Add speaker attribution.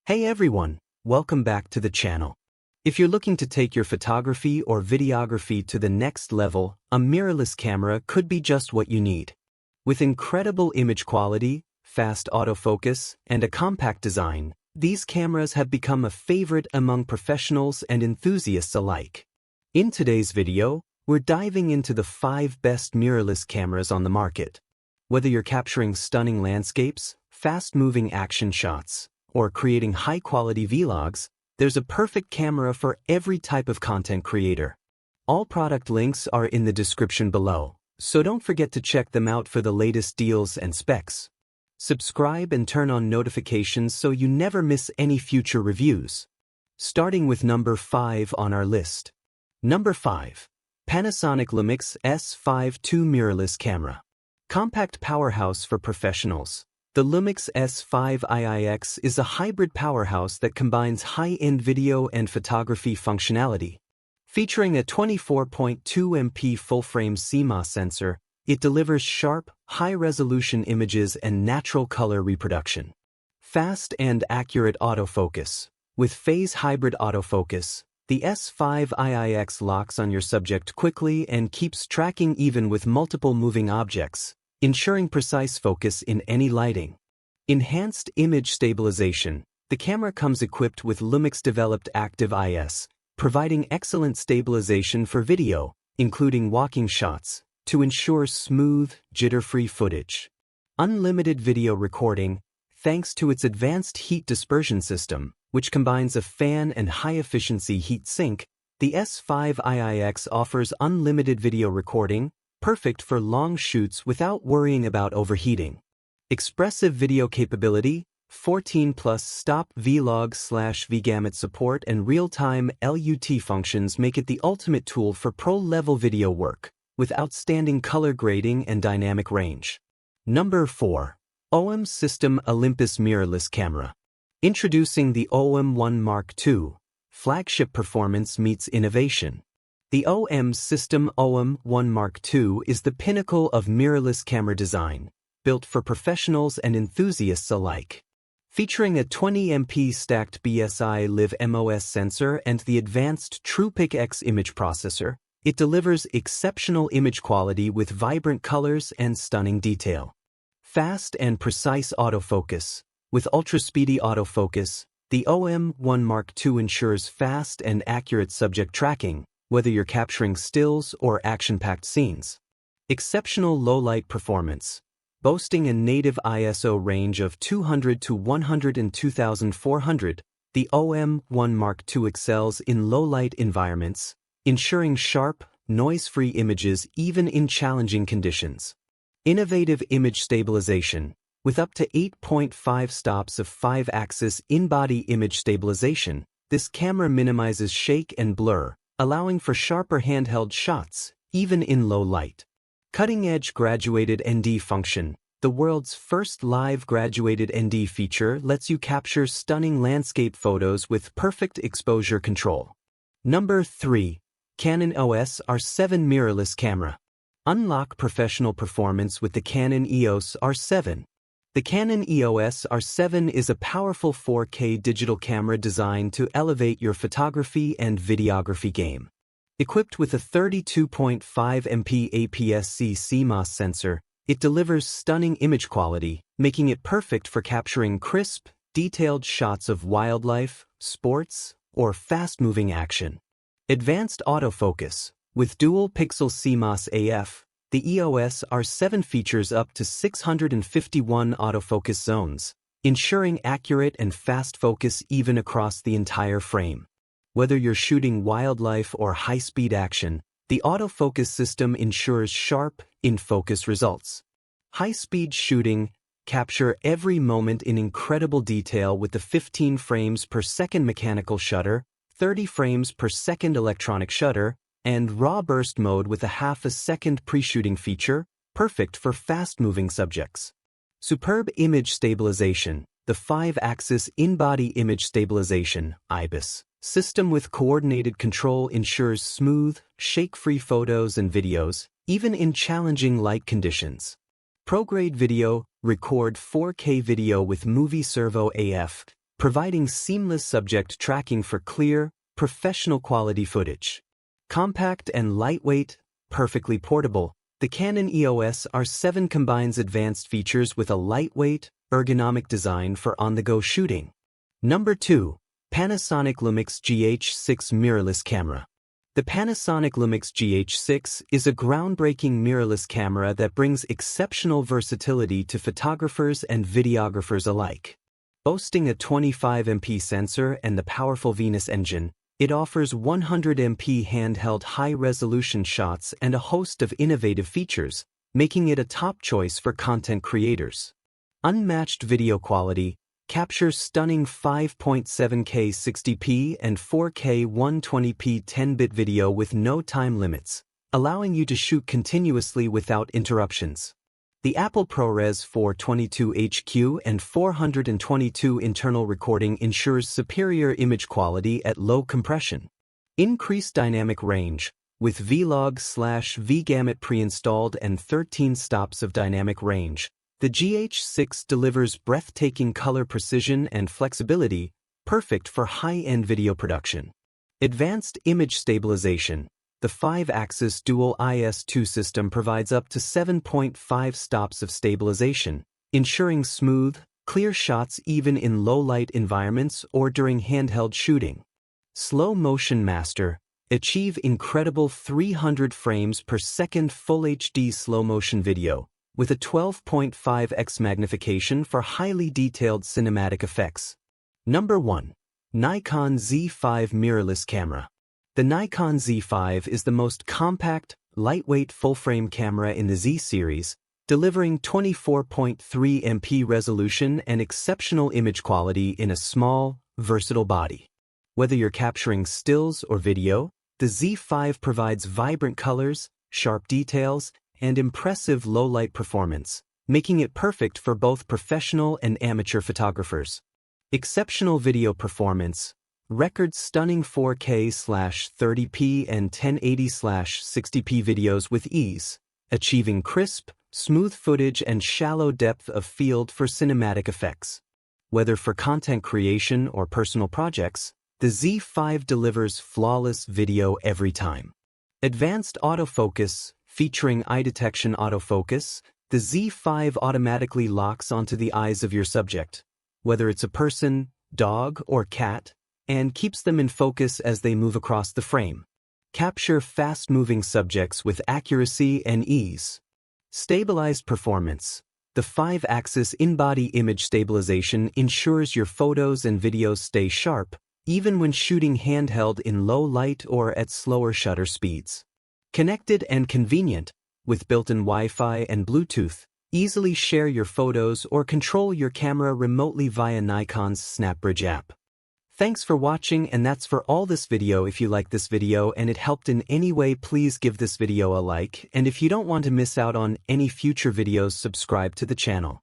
Speaker 1: Hey everyone, welcome back to the channel. If you're looking to take your photography or videography to the next level, a mirrorless camera could be just what you need. With incredible image quality, fast autofocus, and a compact design, these cameras have become a favorite among professionals and enthusiasts alike. In today's video, we're diving into the 5 best mirrorless cameras on the market. Whether you're capturing stunning landscapes, fast-moving action shots, or creating high-quality vlogs, there's a perfect camera for every type of content creator. All product links are in the description below, so don't forget to check them out for the latest deals and specs. Subscribe and turn on notifications so you never miss any future reviews. Starting with number 5 on our list. Number 5. Panasonic Lumix S52 Mirrorless Camera. Compact powerhouse for professionals. The Lumix S5 IIX is a hybrid powerhouse that combines high-end video and photography functionality. Featuring a 24.2 MP full-frame CMOS sensor, it delivers sharp, high-resolution images and natural color reproduction. Fast and accurate autofocus. With phase hybrid autofocus, the S5 IIX locks on your subject quickly and keeps tracking even with multiple moving objects, ensuring precise focus in any lighting. Enhanced image stabilization. The camera comes equipped with Lumix-developed Active IS, providing excellent stabilization for video, including walking shots, to ensure smooth, jitter-free footage. Unlimited video recording. Thanks to its advanced heat dispersion system, which combines a fan and high-efficiency heat sink, the S5 IIX offers unlimited video recording, perfect for long shoots without worrying about overheating. Expressive video capability, 14+ stop vlog/vgamut support and real-time LUT functions make it the ultimate tool for pro-level video work, with outstanding color grading and dynamic range. Number 4. OM System Olympus Mirrorless Camera. Introducing the OM1 Mark II, flagship performance meets innovation. The OM System OM1 Mark II is the pinnacle of mirrorless camera design, built for professionals and enthusiasts alike. Featuring a 20 MP stacked BSI Live MOS sensor and the advanced TruePic X image processor, it delivers exceptional image quality with vibrant colors and stunning detail. Fast and precise autofocus. With ultra-speedy autofocus, the OM1 Mark II ensures fast and accurate subject tracking, whether you're capturing stills or action-packed scenes. Exceptional low-light performance. Boasting a native ISO range of 200 to 102,400, the OM1 Mark II excels in low-light environments, ensuring sharp, noise-free images even in challenging conditions. Innovative image stabilization. With up to 8.5 stops of 5-axis in-body image stabilization, this camera minimizes shake and blur, allowing for sharper handheld shots, even in low light. Cutting-edge graduated ND function. The world's first live graduated ND feature lets you capture stunning landscape photos with perfect exposure control. Number 3. Canon EOS R7 Mirrorless Camera. Unlock professional performance with the Canon EOS R7. The Canon EOS R7 is a powerful 4K digital camera designed to elevate your photography and videography game. Equipped with a 32.5 MP APS-C CMOS sensor, it delivers stunning image quality, making it perfect for capturing crisp, detailed shots of wildlife, sports, or fast-moving action. Advanced autofocus. With dual-pixel CMOS AF, the EOS R7 features up to 651 autofocus zones, ensuring accurate and fast focus even across the entire frame. Whether you're shooting wildlife or high-speed action, the autofocus system ensures sharp, in-focus results. High-speed shooting. Capture every moment in incredible detail with the 15 frames per second mechanical shutter, 30 frames per second electronic shutter, and raw burst mode with a half-a-second pre-shooting feature, perfect for fast-moving subjects. Superb image stabilization. The 5-axis in-body image stabilization (IBIS) system with coordinated control ensures smooth, shake-free photos and videos, even in challenging light conditions. ProGrade Video. Record 4K video with Movie Servo AF, providing seamless subject tracking for clear, professional quality footage. Compact and lightweight, perfectly portable, the Canon EOS R7 combines advanced features with a lightweight, ergonomic design for on-the-go shooting. Number 2. Panasonic Lumix GH6 Mirrorless Camera. The Panasonic Lumix GH6 is a groundbreaking mirrorless camera that brings exceptional versatility to photographers and videographers alike. Boasting a 25MP sensor and the powerful Venus engine, it offers 100MP handheld high-resolution shots and a host of innovative features, making it a top choice for content creators. Unmatched video quality, captures stunning 5.7K 60p and 4K 120p 10-bit video with no time limits, allowing you to shoot continuously without interruptions. The Apple ProRes 422 HQ and 422 internal recording ensures superior image quality at low compression. Increased dynamic range, with Vlog/VGamut pre-installed and 13 stops of dynamic range. The GH6 delivers breathtaking color precision and flexibility, perfect for high-end video production. Advanced image stabilization. The 5-axis dual IS2 system provides up to 7.5 stops of stabilization, ensuring smooth, clear shots even in low-light environments or during handheld shooting. Slow Motion Master. Achieve incredible 300 frames per second Full HD slow-motion video, with a 12.5x magnification for highly detailed cinematic effects. Number 1. Nikon Z5 Mirrorless Camera. The Nikon Z5 is the most compact, lightweight full-frame camera in the Z series, delivering 24.3MP resolution and exceptional image quality in a small, versatile body. Whether you're capturing stills or video, the Z5 provides vibrant colors, sharp details, and impressive low-light performance, making it perfect for both professional and amateur photographers. Exceptional video performance. Record stunning 4K/30p and 1080/60p videos with ease, achieving crisp, smooth footage and shallow depth of field for cinematic effects. Whether for content creation or personal projects, the Z5 delivers flawless video every time. Advanced autofocus. Featuring eye detection autofocus, the Z5 automatically locks onto the eyes of your subject, whether it's a person, dog, or cat, and keeps them in focus as they move across the frame. Capture fast-moving subjects with accuracy and ease. Stabilized performance. The 5-axis in-body image stabilization ensures your photos and videos stay sharp, even when shooting handheld in low light or at slower shutter speeds. Connected and convenient, with built-in Wi-Fi and Bluetooth, easily share your photos or control your camera remotely via Nikon's SnapBridge app. Thanks for watching, and that's for all this video. If you like this video and it helped in any way, please give this video a like, and if you don't want to miss out on any future videos, subscribe to the channel.